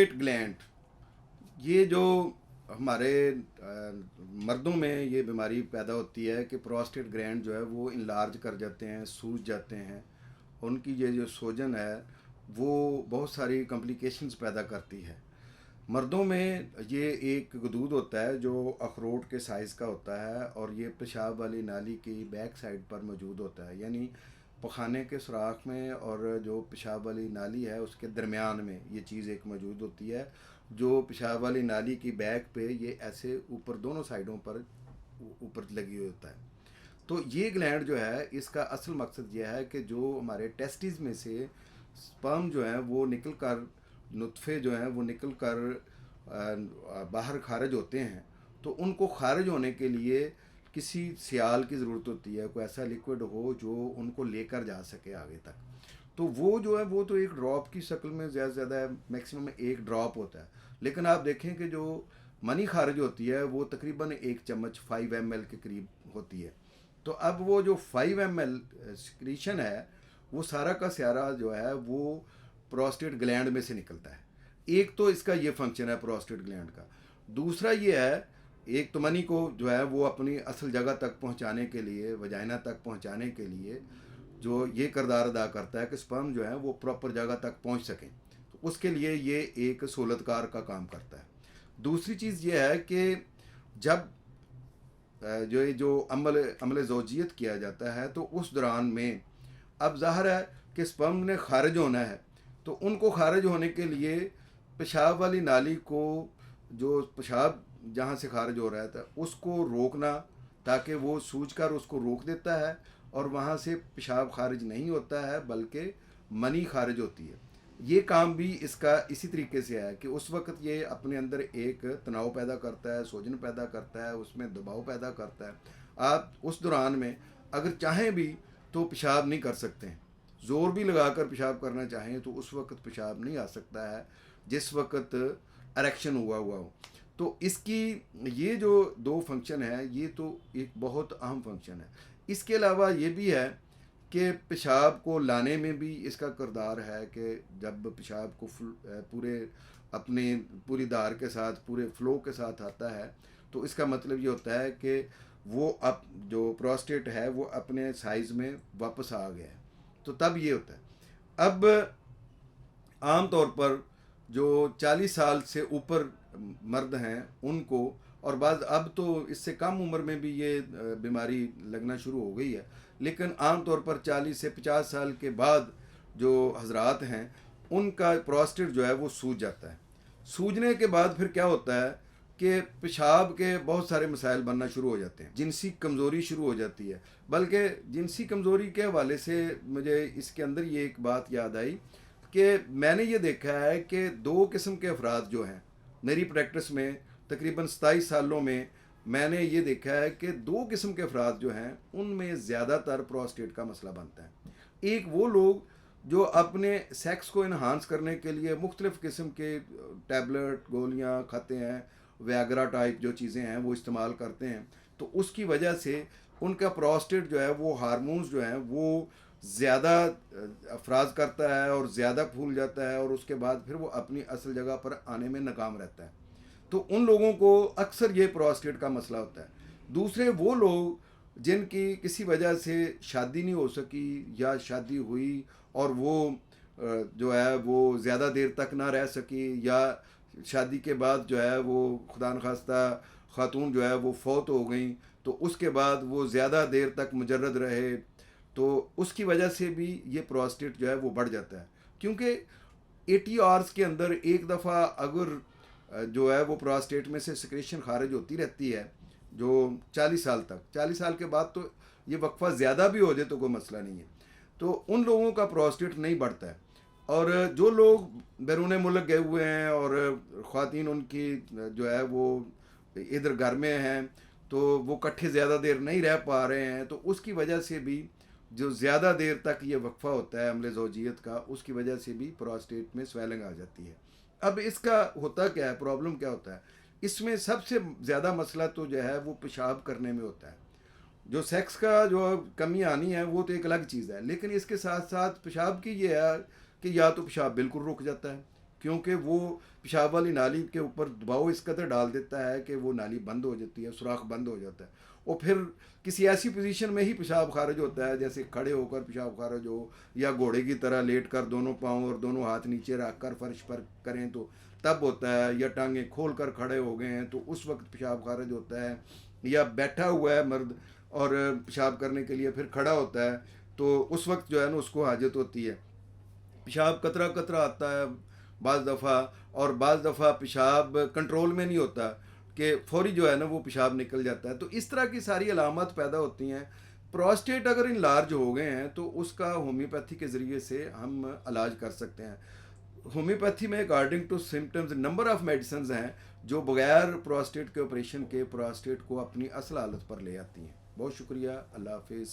Prostate gland, ये जो हमारे मर्दों में ये बीमारी पैदा होती है कि प्रोस्टेट ग्लैंड जो है वो इनलार्ज कर जाते हैं, सूज जाते हैं। उनकी ये जो सोजन है वो बहुत सारी कॉम्प्लिकेशंस पैदा करती है। मर्दों में ये एक गदूद होता है जो अखरोट के साइज़ का होता है और ये पेशाब वाली नाली की बैक साइड पर मौजूद होता है, यानी पखाने के सुराख में और जो पेशाब वाली नाली है उसके दरमियान में ये चीज़ एक मौजूद होती है, जो पेशाब वाली नाली की बैक पे ये ऐसे ऊपर दोनों साइडों पर ऊपर लगी हुई होता है। तो ये ग्लैंड जो है इसका असल मकसद यह है कि जो हमारे टेस्टिस में से स्पर्म जो है वो निकल कर, नुतफ़े जो हैं वो निकल कर बाहर खारिज होते हैं, तो उनको खारिज होने के लिए किसी सियाल की ज़रूरत होती है, कोई ऐसा लिक्विड हो जो उनको लेकर जा सके आगे तक। तो वो जो है वो तो एक ड्रॉप की शक्ल में ज़्यादा से ज़्यादा मैक्सिमम एक ड्रॉप होता है, लेकिन आप देखें कि जो मनी खारिज होती है वो तकरीबन एक चम्मच 5 ml के करीब होती है। तो अब वो जो 5 ml सिक्रीशन है वो सारा का सारा जो है वो प्रोस्टेट ग्लैंड में से निकलता है। एक तो इसका ये फंक्शन है प्रोस्टेट ग्लैंड का। दूसरा ये है, एक तो मनी को जो है वो अपनी असल जगह तक पहुंचाने के लिए, वजाइना तक पहुंचाने के लिए जो ये किरदार अदा करता है कि स्पर्म जो है वो प्रॉपर जगह तक पहुंच सकें, तो उसके लिए ये एक सहूलतकार का काम करता है। दूसरी चीज़ ये है कि जब जो अमल ज़ौजियत किया जाता है तो उस दौरान में अब ज़ाहिर है कि स्पर्म ने खारिज होना है, तो उनको खारिज होने के लिए पेशाब वाली नाली को, जो पेशाब जहाँ से खारिज हो रहा था उसको रोकना, ताकि वो सूज कर उसको रोक देता है और वहाँ से पेशाब खारिज नहीं होता है बल्कि मनी खारिज होती है। ये काम भी इसका इसी तरीके से है कि उस वक्त ये अपने अंदर एक तनाव पैदा करता है, सोजन पैदा करता है, उसमें दबाव पैदा करता है। आप उस दौरान में अगर चाहें भी तो पेशाब नहीं कर सकते हैं, ज़ोर भी लगाकर पेशाब करना चाहें तो उस वक्त पेशाब नहीं आ सकता है जिस वक्त एरेक्शन हुआ हो। तो इसकी ये जो दो फंक्शन है ये तो एक बहुत अहम फंक्शन है। इसके अलावा ये भी है कि पेशाब को लाने में भी इसका किरदार है कि जब पेशाब को पूरे अपने पूरी धार के साथ, पूरे फ्लो के साथ आता है, तो इसका मतलब ये होता है कि वो अब जो प्रोस्टेट है वो अपने साइज़ में वापस आ गया है, तो तब ये होता है। अब आम तौर पर जो 40 साल से ऊपर मर्द हैं उनको, और बाद अब तो इससे कम उम्र में भी ये बीमारी लगना शुरू हो गई है, लेकिन आम तौर पर 40 से 50 साल के बाद जो हजरात हैं उनका प्रोस्टेट जो है वो सूज जाता है। सूजने के बाद फिर क्या होता है कि पेशाब के बहुत सारे मसाइल बनना शुरू हो जाते हैं, जिनसी कमज़ोरी शुरू हो जाती है। बल्कि जिनसी कमज़ोरी के हवाले से मुझे इसके अंदर ये एक बात याद आई कि मैंने ये देखा है कि दो किस्म के अफराद जो हैं मेरी प्रैक्टिस में, तकरीबन 27 सालों में मैंने ये देखा है कि दो किस्म के अफराद जो हैं उनमें ज़्यादातर प्रोस्टेट का मसला बनता है। एक वो लोग जो अपने सेक्स को इन्हांस करने के लिए मुख्तलिफ़ किस्म के टैबलेट, गोलियाँ खाते हैं, वैगरा टाइप जो चीज़ें हैं वो इस्तेमाल करते हैं, तो उसकी वजह से उनका प्रोस्टेट जो है वो हार्मोन्स जो हैं वो ज़्यादा अफराज करता है और ज़्यादा फूल जाता है, और उसके बाद फिर वो अपनी असल जगह पर आने में नाकाम रहता है। तो उन लोगों को अक्सर ये प्रोस्टेट का मसला होता है। दूसरे वो लोग जिनकी किसी वजह से शादी नहीं हो सकी या शादी हुई और वो जो है वो ज़्यादा देर तक ना रह सकी, या शादी के बाद जो है वो खुदा न खास्ता खातून जो है वो फौत हो गई, तो उसके बाद वो ज़्यादा देर तक मुजर्रद रहे, तो उसकी वजह से भी ये प्रोस्टेट जो है वो बढ़ जाता है। क्योंकि 80 आवर्स के अंदर एक दफ़ा अगर जो है वो प्रोस्टेट में से सिक्रेशन खारिज होती रहती है, जो 40 साल तक, 40 साल के बाद तो ये वक्फा ज़्यादा भी हो जाए तो कोई मसला नहीं है, तो उन लोगों का प्रोस्टेट नहीं बढ़ता है। और जो लोग बैरून मुल्क गए हुए हैं और ख़वातीन उनकी जो है वो इधर घर में हैं, तो वो इकट्ठे ज़्यादा देर नहीं रह पा रहे हैं, तो उसकी वजह से भी जो ज़्यादा देर तक ये वक्फा होता है अमले ज़ौजियत का, उसकी वजह से भी प्रोस्टेट में स्वेलिंग आ जाती है। अब इसका होता क्या है, प्रॉब्लम क्या होता है, इसमें सबसे ज़्यादा मसला तो जो है वो पेशाब करने में होता है। जो सेक्स का जो कमी आनी है वो तो एक अलग चीज़ है, लेकिन इसके साथ साथ पेशाब की ये है कि या तो पेशाब बिल्कुल रुक जाता है क्योंकि वो पेशाब वाली नाली के ऊपर दबाव इस कदर डाल देता है कि वो नाली बंद हो जाती है, सुराख बंद हो जाता है, और फिर किसी ऐसी पोजीशन में ही पेशाब खारिज होता है जैसे खड़े होकर पेशाब खारिज हो, या घोड़े की तरह लेट कर दोनों पाँव और दोनों हाथ नीचे रख कर फर्श पर करें तो तब होता है, या टांगें खोल कर खड़े हो गए हैं तो उस वक्त पेशाब खारिज होता है, या बैठा हुआ है मर्द और पेशाब करने के लिए फिर खड़ा होता है तो उस वक्त जो है ना उसको हाजत होती है। पेशाब कतरा कतरा आता है बाज़ दफ़ा, और बाज़ दफ़ा पेशाब कंट्रोल में नहीं होता कि फौरी जो है ना वो पेशाब निकल जाता है। तो इस तरह की सारी अलामत पैदा होती हैं। प्रोस्टेट अगर इनलार्ज हो गए हैं तो उसका होम्योपैथी के ज़रिए से हम इलाज कर सकते हैं। होम्योपैथी में according to symptoms number of medicine हैं जो बगैर प्रोस्टेट के ऑपरेशन के प्रोस्टेट को अपनी असल हालत पर ले आती हैं। बहुत शुक्रिया, अल्लाह हाफिज़।